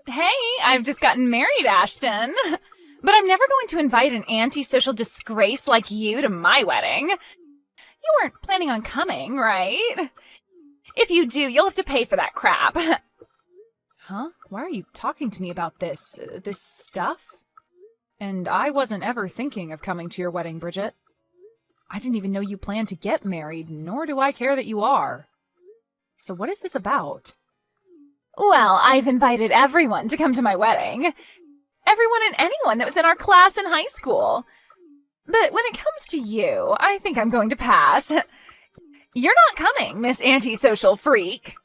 Hey, I've just gotten married, Ashton. But I'm never going to invite an antisocial disgrace like you to my wedding. You weren't planning on coming, right? If you do, you'll have to pay for that crap. Huh? Why are you talking to me about this stuff? And I wasn't ever thinking of coming to your wedding, Bridget. I didn't even know you planned to get married, nor do I care that you are. So what is this about? Well, I've invited everyone to come to my wedding. Everyone and anyone that was in our class in high school. But when it comes to you, I think I'm going to pass. You're not coming, Miss Antisocial Freak.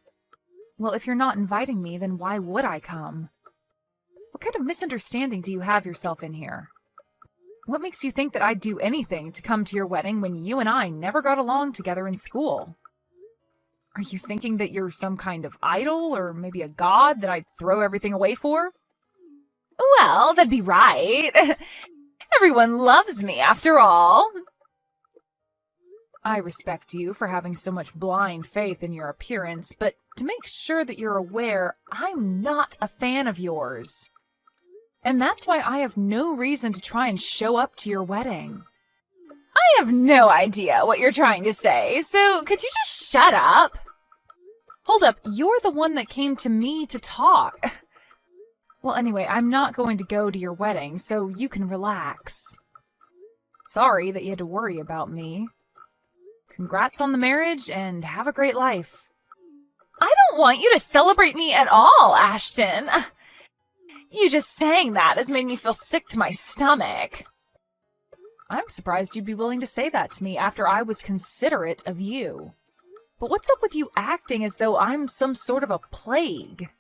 Well, if you're not inviting me, then why would I come? What kind of misunderstanding do you have yourself in here? What makes you think that I'd do anything to come to your wedding when you and I never got along together in school? Are you thinking that you're some kind of idol, or maybe a god that I'd throw everything away for? Well, that'd be right. Everyone loves me, after all. I respect you for having so much blind faith in your appearance, but to make sure that you're aware, I'm not a fan of yours. And that's why I have no reason to try and show up to your wedding. I have no idea what you're trying to say, so could you just shut up? Hold up, you're the one that came to me to talk. Well, anyway, I'm not going to go to your wedding, so you can relax. Sorry that you had to worry about me. Congrats on the marriage, and have a great life. I don't want you to celebrate me at all, Ashton. You just saying that has made me feel sick to my stomach. I'm surprised you'd be willing to say that to me after I was considerate of you. But what's up with you acting as though I'm some sort of a plague?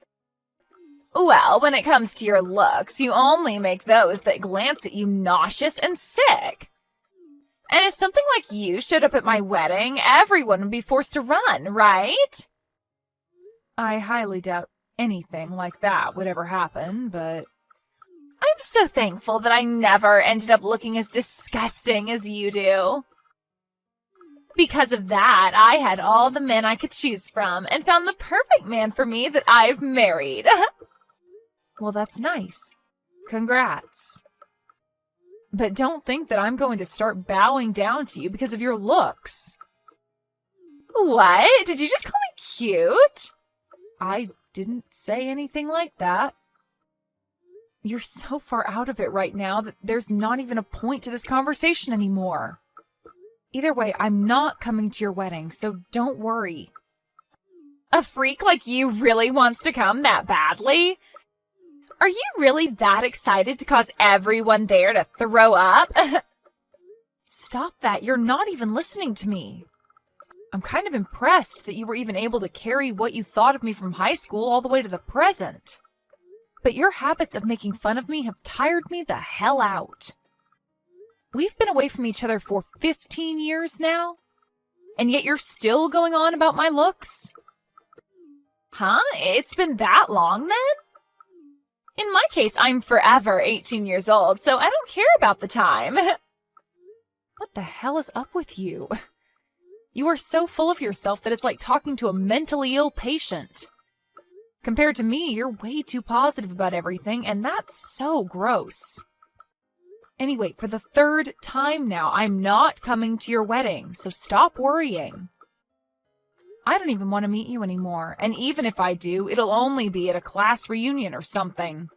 Well, when it comes to your looks, you only make those that glance at you nauseous and sick. And if something like you showed up at my wedding, everyone would be forced to run, right? I highly doubt anything like that would ever happen, but I'm so thankful that I never ended up looking as disgusting as you do. Because of that, I had all the men I could choose from and found the perfect man for me that I've married. Well, that's nice. Congrats. But don't think that I'm going to start bowing down to you because of your looks. What? Did you just call me cute? I didn't say anything like that. You're so far out of it right now that there's not even a point to this conversation anymore. Either way, I'm not coming to your wedding, so don't worry. A freak like you really wants to come that badly? Are you really that excited to cause everyone there to throw up? Stop that. You're not even listening to me. I'm kind of impressed that you were even able to carry what you thought of me from high school all the way to the present. But your habits of making fun of me have tired me the hell out. We've been away from each other for 15 years now, and yet you're still going on about my looks? Huh? It's been that long then? In my case, I'm forever 18 years old, so I don't care about the time. What the hell is up with you? You are so full of yourself that it's like talking to a mentally ill patient. Compared to me, you're way too positive about everything, and that's so gross. Anyway, for the third time now, I'm not coming to your wedding, so stop worrying. I don't even want to meet you anymore, and even if I do, it'll only be at a class reunion or something.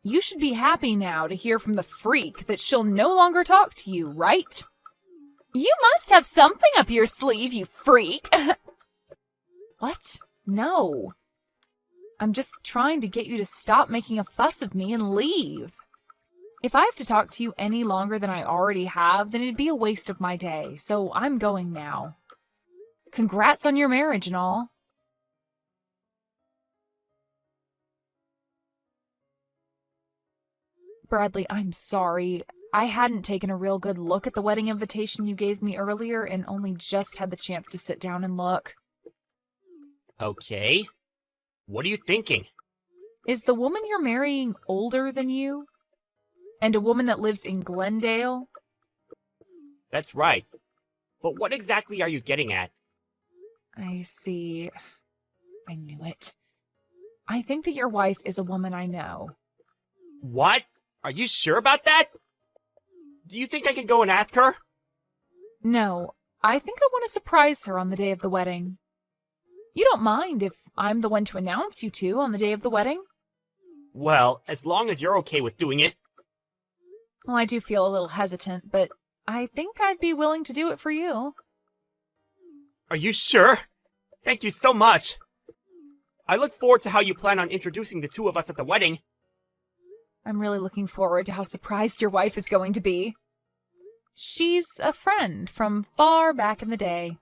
You should be happy now to hear from the freak that she'll no longer talk to you, right? You must have something up your sleeve, you freak! What? No. I'm just trying to get you to stop making a fuss of me and leave. If I have to talk to you any longer than I already have, then it'd be a waste of my day, so I'm going now. Congrats on your marriage and all. Bradley, I'm sorry. I hadn't taken a real good look at the wedding invitation you gave me earlier and only just had the chance to sit down and look. Okay. What are you thinking? Is the woman you're marrying older than you? And a woman that lives in Glendale? That's right. But what exactly are you getting at? I see. I knew it. I think that your wife is a woman I know. What? Are you sure about that? Do you think I can go and ask her? No, I think I want to surprise her on the day of the wedding. You don't mind if I'm the one to announce you two on the day of the wedding? Well, as long as you're okay with doing it. Well, I do feel a little hesitant, but I think I'd be willing to do it for you. Are you sure? Thank you so much. I look forward to how you plan on introducing the two of us at the wedding. I'm really looking forward to how surprised your wife is going to be. She's a friend from far back in the day.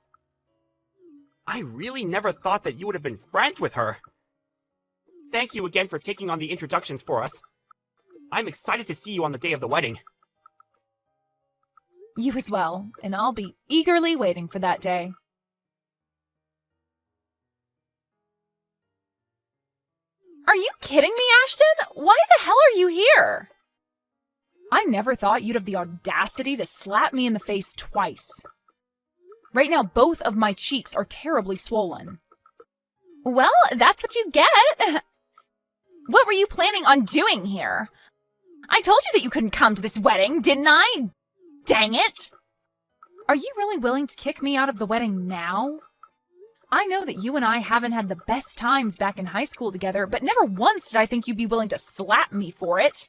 I really never thought that you would have been friends with her. Thank you again for taking on the introductions for us. I'm excited to see you on the day of the wedding. You as well, and I'll be eagerly waiting for that day. Are you kidding me, Ashton? Why the hell are you here? I never thought you'd have the audacity to slap me in the face twice. Right now, both of my cheeks are terribly swollen. Well, that's what you get. What were you planning on doing here? I told you that you couldn't come to this wedding, didn't I? Dang it! Are you really willing to kick me out of the wedding now? I know that you and I haven't had the best times back in high school together, but never once did I think you'd be willing to slap me for it.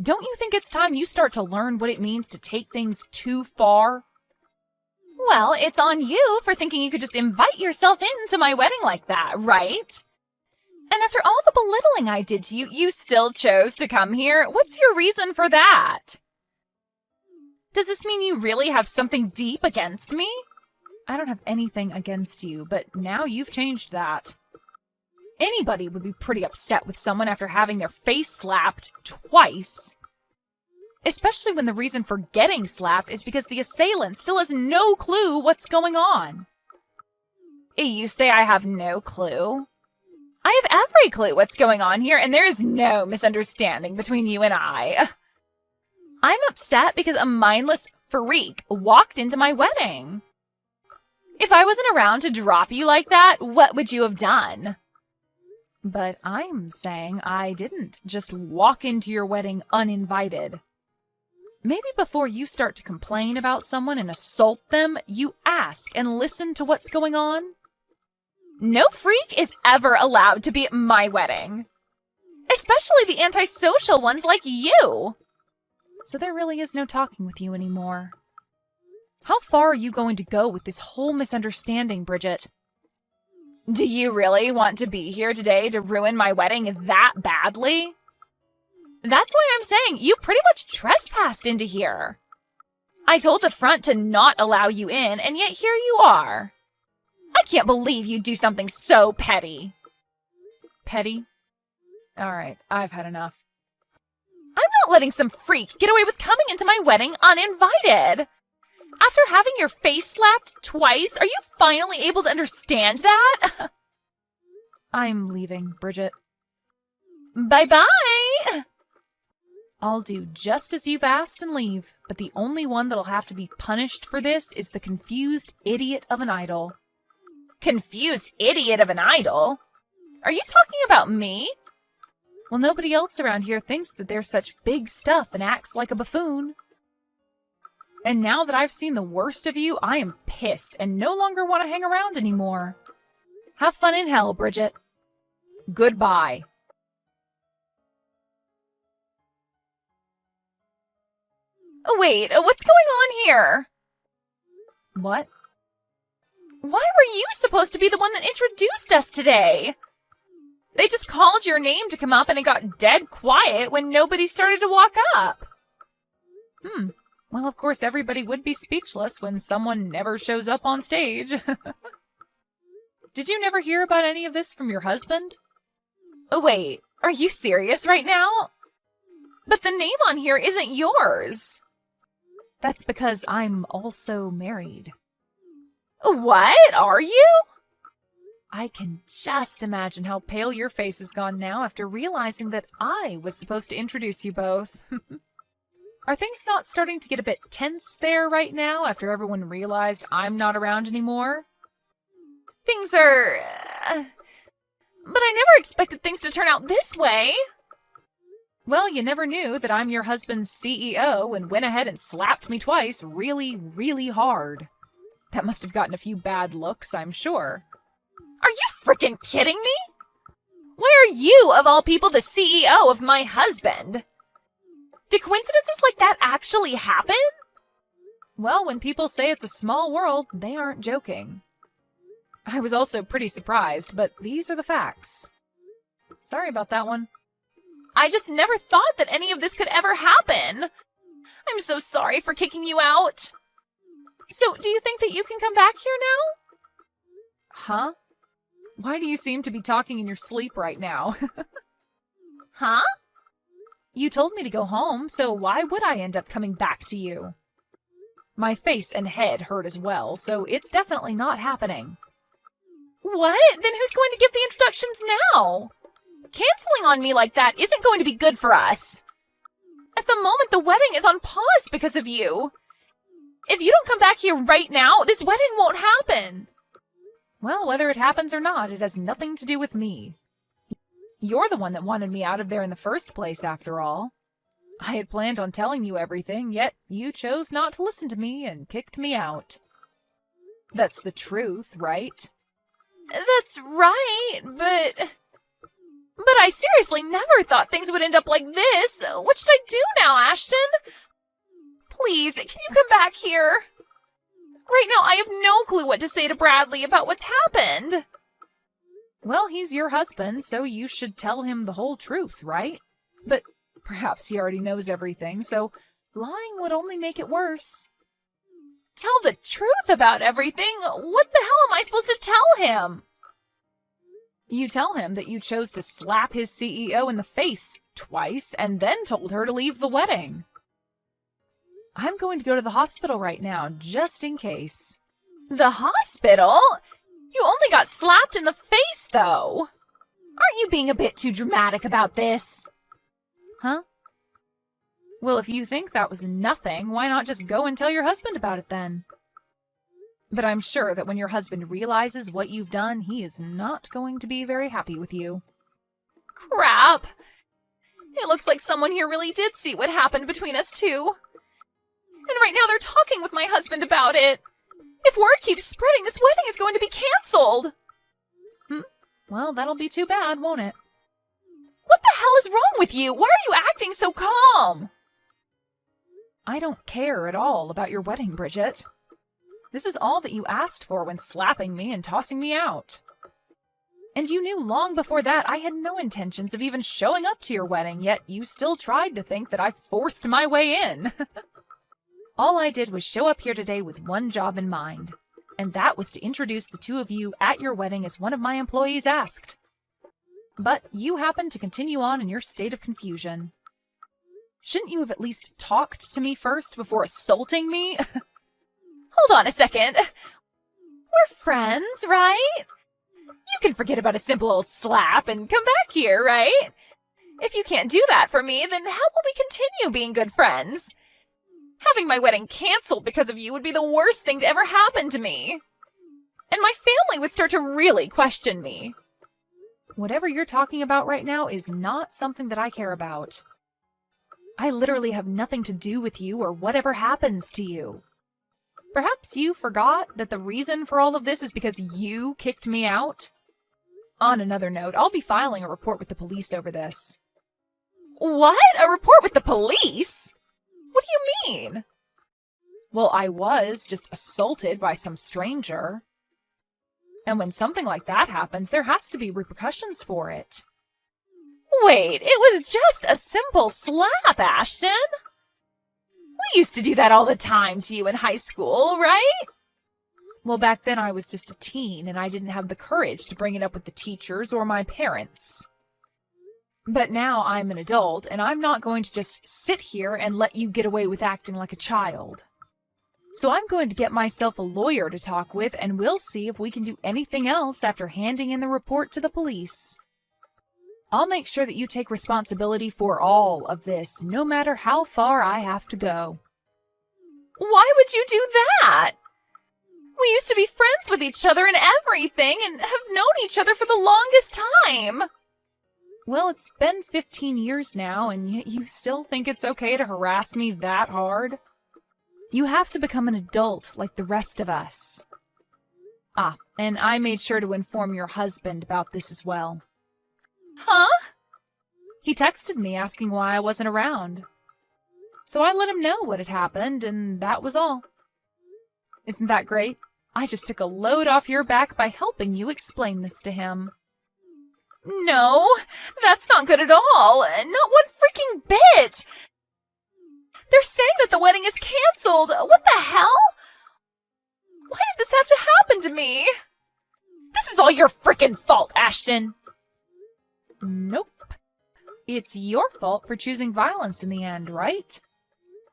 Don't you think it's time you start to learn what it means to take things too far? Well, it's on you for thinking you could just invite yourself into my wedding like that, right? And after all the belittling I did to you, you still chose to come here? What's your reason for that? Does this mean you really have something deep against me? I don't have anything against you, but now you've changed that. Anybody would be pretty upset with someone after having their face slapped twice. Especially when the reason for getting slapped is because the assailant still has no clue what's going on. You say I have no clue? I have every clue what's going on here, and there is no misunderstanding between you and I. I'm upset because a mindless freak walked into my wedding. If I wasn't around to drop you like that, what would you have done? But I'm saying I didn't just walk into your wedding uninvited. Maybe before you start to complain about someone and assault them, you ask and listen to what's going on. No freak is ever allowed to be at my wedding. Especially the antisocial ones like you. So there really is no talking with you anymore. How far are you going to go with this whole misunderstanding, Bridget? Do you really want to be here today to ruin my wedding that badly? That's why I'm saying you pretty much trespassed into here. I told the front to not allow you in, and yet here you are. I can't believe you'd do something so petty. Petty? All right, I've had enough. I'm not letting some freak get away with coming into my wedding uninvited. After having your face slapped twice, are you finally able to understand that? I'm leaving, Bridget. Bye-bye! I'll do just as you've asked and leave, but the only one that'll have to be punished for this is the confused idiot of an idol. Confused idiot of an idol? Are you talking about me? Well, nobody else around here thinks that they're such big stuff and acts like a buffoon. And now that I've seen the worst of you, I am pissed and no longer want to hang around anymore. Have fun in hell, Bridget. Goodbye. Wait, what's going on here? What? Why were you supposed to be the one that introduced us today? They just called your name to come up and it got dead quiet when nobody started to walk up. Well, of course, everybody would be speechless when someone never shows up on stage. Did you never hear about any of this from your husband? Oh, wait, are you serious right now? But the name on here isn't yours. That's because I'm also married. What? Are you? I can just imagine how pale your face has gone now after realizing that I was supposed to introduce you both. Are things not starting to get a bit tense there right now after everyone realized I'm not around anymore? Things are... But I never expected things to turn out this way. Well, you never knew that I'm your husband's CEO and went ahead and slapped me twice really, really hard. That must have gotten a few bad looks, I'm sure. Are you frickin' kidding me? Why are you, of all people, the CEO of my husband? Do coincidences like that actually happen? Well, when people say it's a small world, they aren't joking. I was also pretty surprised, but these are the facts. Sorry about that one. I just never thought that any of this could ever happen. I'm so sorry for kicking you out. So, do you think that you can come back here now? Huh? Why do you seem to be talking in your sleep right now? Huh? You told me to go home, so why would I end up coming back to you? My face and head hurt as well, so it's definitely not happening. What? Then who's going to give the introductions now? Canceling on me like that isn't going to be good for us. At the moment, the wedding is on pause because of you. If you don't come back here right now, this wedding won't happen. Well, whether it happens or not, it has nothing to do with me. You're the one that wanted me out of there in the first place, after all. I had planned on telling you everything, yet you chose not to listen to me and kicked me out. That's the truth, right? That's right, but I seriously never thought things would end up like this. What should I do now, Ashton? Please, can you come back here? Right now, I have no clue what to say to Bradley about what's happened. Well, he's your husband, so you should tell him the whole truth, right? But perhaps he already knows everything, so lying would only make it worse. Tell the truth about everything? What the hell am I supposed to tell him? You tell him that you chose to slap his CEO in the face twice and then told her to leave the wedding. I'm going to go to the hospital right now, just in case. The hospital? You only got slapped in the face, though. Aren't you being a bit too dramatic about this? Huh? Well, if you think that was nothing, why not just go and tell your husband about it then? But I'm sure that when your husband realizes what you've done, he is not going to be very happy with you. Crap! It looks like someone here really did see what happened between us two. And right now they're talking with my husband about it. If word keeps spreading, this wedding is going to be canceled. Well, that'll be too bad, won't it? What the hell is wrong with you? Why are you acting so calm? I don't care at all about your wedding, Bridget. This is all that you asked for when slapping me and tossing me out. And you knew long before that I had no intentions of even showing up to your wedding, yet you still tried to think that I forced my way in. All I did was show up here today with one job in mind, and that was to introduce the two of you at your wedding as one of my employees asked. But you happened to continue on in your state of confusion. Shouldn't you have at least talked to me first before assaulting me? Hold on a second. We're friends, right? You can forget about a simple old slap and come back here, right? If you can't do that for me, then how will we continue being good friends? Having my wedding canceled because of you would be the worst thing to ever happen to me. And my family would start to really question me. Whatever you're talking about right now is not something that I care about. I literally have nothing to do with you or whatever happens to you. Perhaps you forgot that the reason for all of this is because you kicked me out? On another note, I'll be filing a report with the police over this. What? A report with the police? What do you mean? Well, I was just assaulted by some stranger. And when something like that happens, there has to be repercussions for it. Wait, it was just a simple slap, Ashton. We used to do that all the time to you in high school, right? Well, back then I was just a teen, and I didn't have the courage to bring it up with the teachers or my parents. But now I'm an adult, and I'm not going to just sit here and let you get away with acting like a child. So I'm going to get myself a lawyer to talk with, and we'll see if we can do anything else after handing in the report to the police. I'll make sure that you take responsibility for all of this, no matter how far I have to go. Why would you do that? We used to be friends with each other and everything, and have known each other for the longest time. Well, it's been 15 years now, and yet you still think it's okay to harass me that hard? You have to become an adult like the rest of us. Ah, and I made sure to inform your husband about this as well. Huh? He texted me asking why I wasn't around. So I let him know what had happened, and that was all. Isn't that great? I just took a load off your back by helping you explain this to him. No, that's not good at all. Not one freaking bit. They're saying that the wedding is canceled. What the hell? Why did this have to happen to me? This is all your freaking fault, Ashton. Nope. It's your fault for choosing violence in the end, right?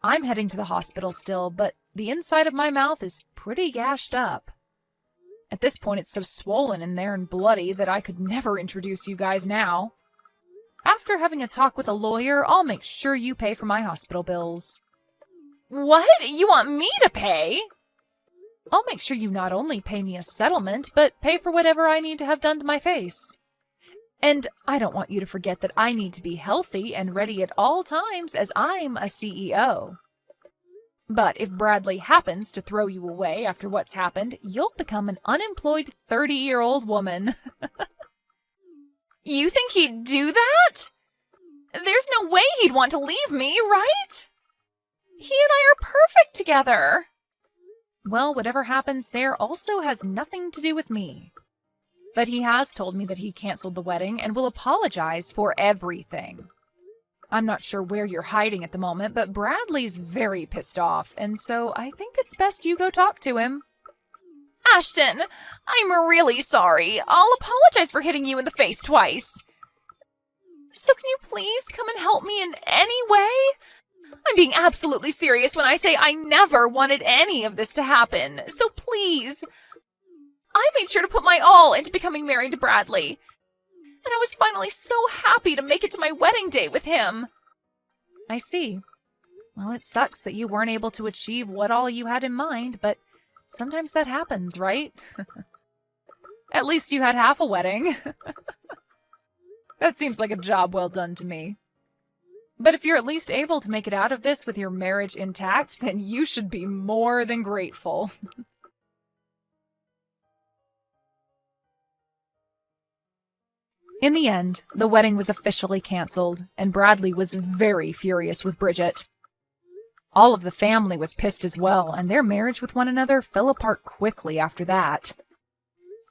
I'm heading to the hospital still, but the inside of my mouth is pretty gashed up. At this point, it's so swollen in there and bloody that I could never introduce you guys now. After having a talk with a lawyer, I'll make sure you pay for my hospital bills. What? You want me to pay? I'll make sure you not only pay me a settlement, but pay for whatever I need to have done to my face. And I don't want you to forget that I need to be healthy and ready at all times, as I'm a CEO. But if Bradley happens to throw you away after what's happened, you'll become an unemployed 30-year-old woman. You think he'd do that? There's no way he'd want to leave me, right? He and I are perfect together. Well, whatever happens there also has nothing to do with me. But he has told me that he canceled the wedding and will apologize for everything. I'm not sure where you're hiding at the moment, but Bradley's very pissed off, and so I think it's best you go talk to him. Ashton, I'm really sorry. I'll apologize for hitting you in the face twice. So can you please come and help me in any way? I'm being absolutely serious when I say I never wanted any of this to happen, so please. I made sure to put my all into becoming married to Bradley. And I was finally so happy to make it to my wedding day with him. I see. Well, it sucks that you weren't able to achieve what all you had in mind, but sometimes that happens, right? At least you had half a wedding. That seems like a job well done to me. But if you're at least able to make it out of this with your marriage intact, then you should be more than grateful. In the end, the wedding was officially canceled, and Bradley was very furious with Bridget. All of the family was pissed as well, and their marriage with one another fell apart quickly after that.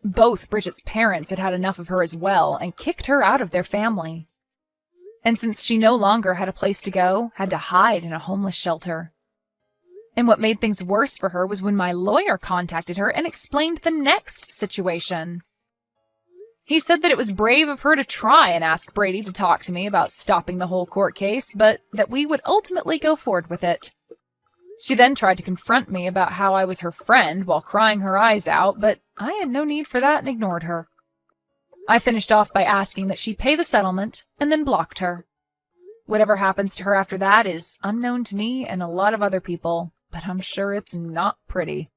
Both Bridget's parents had had enough of her as well, and kicked her out of their family. And since she no longer had a place to go, had to hide in a homeless shelter. And what made things worse for her was when my lawyer contacted her and explained the next situation. He said that it was brave of her to try and ask Brady to talk to me about stopping the whole court case, but that we would ultimately go forward with it. She then tried to confront me about how I was her friend while crying her eyes out, but I had no need for that and ignored her. I finished off by asking that she pay the settlement, and then blocked her. Whatever happens to her after that is unknown to me and a lot of other people, but I'm sure it's not pretty.